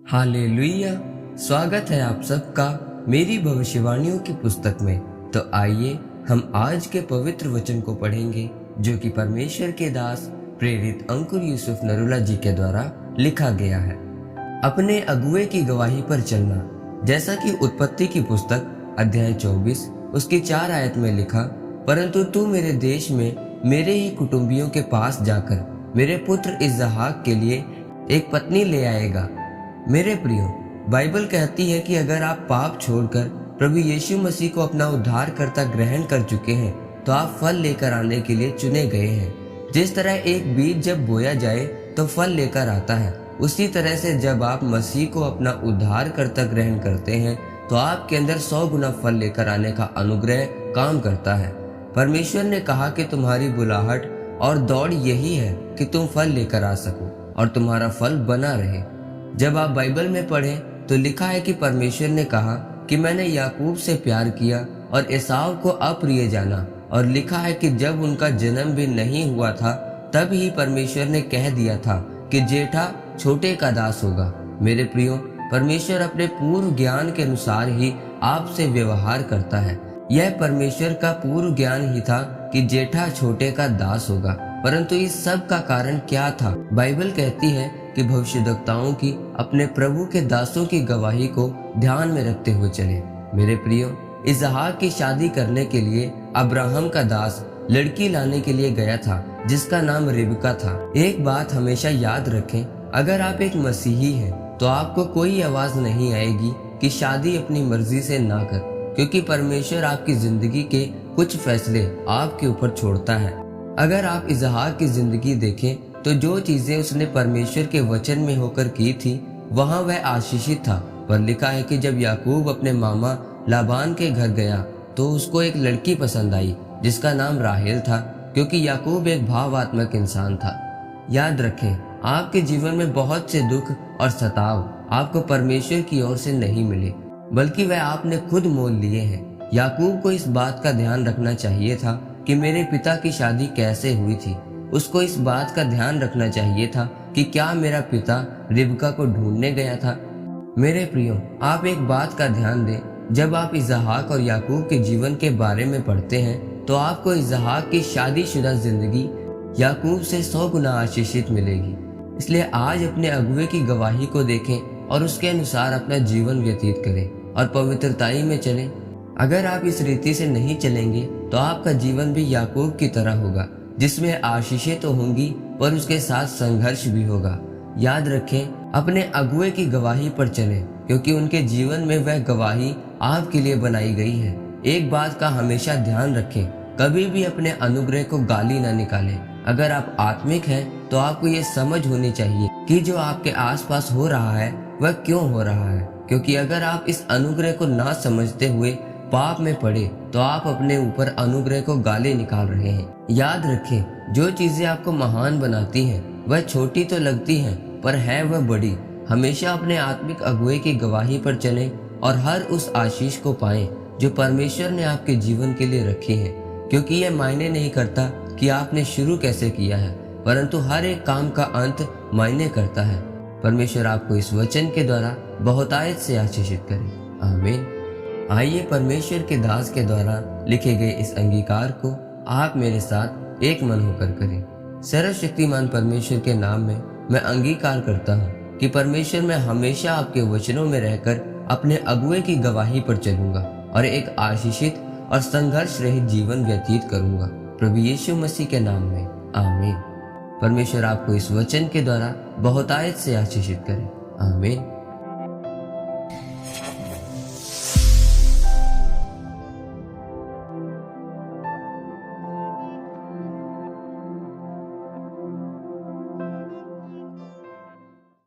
Hallelujah. स्वागत है आप सबका मेरी भविष्यवाणियों की पुस्तक में। तो आइए हम आज के पवित्र वचन को पढ़ेंगे जो कि परमेश्वर के दास प्रेरित अंकुर यूसुफ नरूला जी के द्वारा लिखा गया है। अपने अगुवे की गवाही पर चलना। जैसा कि उत्पत्ति की पुस्तक अध्याय 24 उसकी 4 आयत में लिखा, परंतु तू मेरे देश में मेरे ही कुटुंबियों के पास जाकर मेरे पुत्र इसहाक के लिए एक पत्नी ले आएगा। मेरे प्रियो, बाइबल कहती है कि अगर आप पाप छोड़कर प्रभु यीशु मसीह को अपना उद्धारकर्ता ग्रहण कर चुके हैं तो आप फल लेकर आने के लिए चुने गए हैं। जिस तरह एक बीज जब बोया जाए तो फल लेकर आता है, उसी तरह से जब आप मसीह को अपना उद्धारकर्ता ग्रहण करते हैं तो आपके अंदर 100 गुना फल लेकर आने का अनुग्रह काम करता है। परमेश्वर ने कहा कि तुम्हारी बुलाहट और दौड़ यही है कि तुम फल लेकर आ सको और तुम्हारा फल बना रहे। जब आप बाइबल में पढ़ें तो लिखा है कि परमेश्वर ने कहा कि मैंने याकूब से प्यार किया और एसाव को अप्रिय जाना, और लिखा है कि जब उनका जन्म भी नहीं हुआ था तब ही परमेश्वर ने कह दिया था कि जेठा छोटे का दास होगा। मेरे प्रियो, परमेश्वर अपने पूर्व ज्ञान के अनुसार ही आपसे व्यवहार करता है। यह परमेश्वर का पूर्व ज्ञान ही था कि जेठा छोटे का दास होगा। परंतु इस सब का कारण क्या था? बाइबल कहती है कि भविष्यद्वक्ताओं की अपने प्रभु के दासों की गवाही को ध्यान में रखते हुए चले। मेरे प्रियो, इसहाक की शादी करने के लिए अब्राहम का दास लड़की लाने के लिए गया था जिसका नाम रिबका था। एक बात हमेशा याद रखें, अगर आप एक मसीही हैं तो आपको कोई आवाज नहीं आएगी कि शादी अपनी मर्जी से ना कर, क्योंकि परमेश्वर आपकी जिंदगी के कुछ फैसले आपके ऊपर छोड़ता है। अगर आप इसहाक की जिंदगी देखें तो जो चीजें उसने परमेश्वर के वचन में होकर की थी वहां वह आशीषित था। पर लिखा है कि जब याकूब अपने मामा लाबान के घर गया तो उसको एक लड़की पसंद आई जिसका नाम राहेल था, क्योंकि याकूब एक भावात्मक इंसान था। याद रखें, आपके जीवन में बहुत से दुख और सताव आपको परमेश्वर की ओर से नहीं मिले, बल्कि वह आपने खुद मोल लिए हैं। याकूब को इस बात का ध्यान रखना चाहिए था कि मेरे पिता की शादी कैसे हुई थी। उसको इस बात का ध्यान रखना चाहिए था कि क्या मेरा पिता रिबका को ढूंढने गया था। मेरे प्रियो, आप एक बात का ध्यान दें, जब आप इसहाक और याकूब के जीवन के बारे में पढ़ते हैं तो आपको इसहाक की शादीशुदा जिंदगी याकूब से 100 गुना आशीषित मिलेगी। इसलिए आज अपने अगुवे की गवाही को देखें और उसके अनुसार अपना जीवन व्यतीत करें और पवित्रताई में चलें। अगर आप इस रीति से नहीं चलेंगे तो आपका जीवन भी याकूब की तरह होगा, जिसमें आशीषें तो होंगी पर उसके साथ संघर्ष भी होगा। याद रखें, अपने अगुवे की गवाही पर चलें, क्योंकि उनके जीवन में वह गवाही आपके लिए बनाई गई है। एक बात का हमेशा ध्यान रखें, कभी भी अपने अनुग्रह को गाली ना निकालें। अगर आप आत्मिक हैं तो आपको ये समझ होनी चाहिए कि जो आपके आसपास हो रहा है वह क्यों हो रहा है, क्योंकि अगर आप इस अनुग्रह को ना समझते हुए पाप में पड़े तो आप अपने ऊपर अनुग्रह को गाली निकाल रहे हैं। याद रखें, जो चीजें आपको महान बनाती हैं वह छोटी तो लगती हैं पर है वह बड़ी। हमेशा अपने आत्मिक अगुवे की गवाही पर चलें और हर उस आशीष को पाएं जो परमेश्वर ने आपके जीवन के लिए रखी है, क्योंकि यह मायने नहीं करता कि आपने शुरू कैसे किया है, परंतु हर एक काम का अंत मायने करता है। परमेश्वर आपको इस वचन के द्वारा बहुतायत से आशीषित करे। आमीन। आइए परमेश्वर के दास के द्वारा लिखे गए इस अंगीकार को आप मेरे साथ एक मन होकर करें। सर्वशक्तिमान परमेश्वर के नाम में मैं अंगीकार करता हूँ कि परमेश्वर मैं हमेशा आपके वचनों में रहकर अपने अगुवे की गवाही पर चलूंगा और एक आशीषित और संघर्ष रहित जीवन व्यतीत करूंगा, प्रभु यीशु मसीह के नाम में। आमीन। परमेश्वर आपको इस वचन के द्वारा बहुतायत से आशीषित करे। आमीन।